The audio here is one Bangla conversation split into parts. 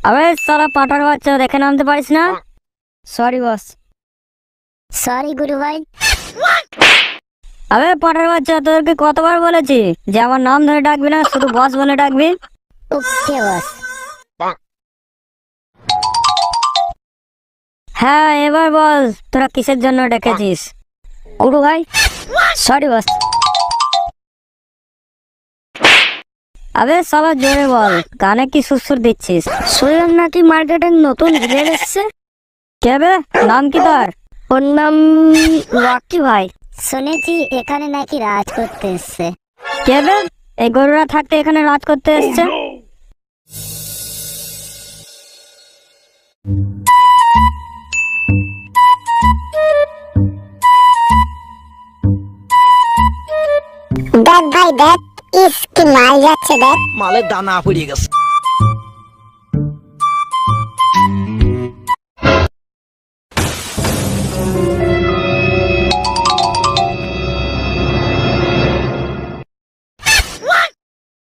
আবে সারা পাটার বাচ্চা দেখে নামতে পারিস না? Sorry boss. সরি গুরু ভাই। আবে পাটার বাচ্চা তোদেরকে কতবার বলেছি যে আমার নাম ধরে ডাকবি না, শুধু বস বলে ডাকবি। ওকে বস। হ্যাঁ এবার বল তোরা কিসের জন্য ডেকেছিস? গুরু ভাই। Sorry boss. আবে সালা জোরে বল, কানে কি সুরসুর দিচ্ছিস? শুনলাম নাকি মার্কেটে নতুন ভিলেন এসছে। কে বে, নাম কি তার? ওর নাম রকি ভাই। শুনেছি এখানে নাকি রাজ করতে এসছে। কে বে, এই গরুরা থাকতে এখানে রাজ করতে এসছে? দেখ ভাই দেখ, ইস কি মাল যাচ্ছে দেখ। মালের দানা পড়ে গেছে।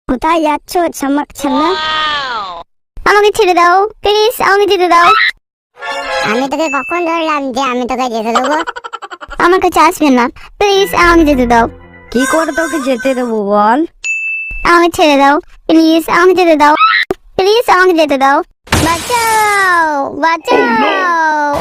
কোথায় যাচ্ছ ছামাক ছানা? আমাকে ছেড়ে দাও প্লিজ, আমাকে যেতে দাও। আমি তোকে কখন ধরলাম যে আমি তোকে যেতে দেবো? আমার কাছে আসবে না প্লিজ, আমাকে যেতে দাও। কি করে তোকে যেতে দেবো বল? আমাকে ছেড়ে দাও প্লিজ, আমাকে যেতে দাও প্লিজ, আমাকে যেতে দাও। বাঁচাও বাঁচাও।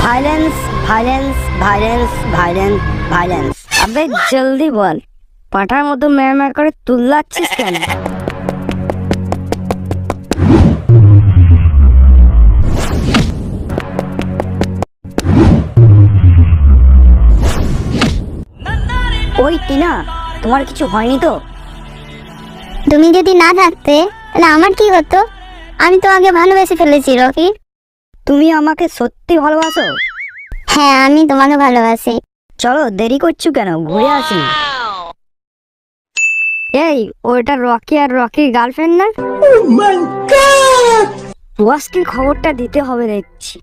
Violence violence violence violence violence. আবে জলদি বল, পাঠার মতো মেরমের করে তুল্লাচ্ছিস কেন? ওই টিনা, তোমার কিছু হয়নি তো? তুমি যদি না থাকতে তাহলে আমার কি হতো? আমি তোমাকে ভালোবেসে ফেলেছি রকি। তুমি আমাকে সত্যি ভালোবাসো? হ্যাঁ আমি তোমাকে ভালোবাসি। চলো দেরি করছো কেন, ঘুরে আসি। এই ওটা রকি আর রকির গার্লফ্রেন্ড না? বসকে খবরটা দিতে হবে দেখছি।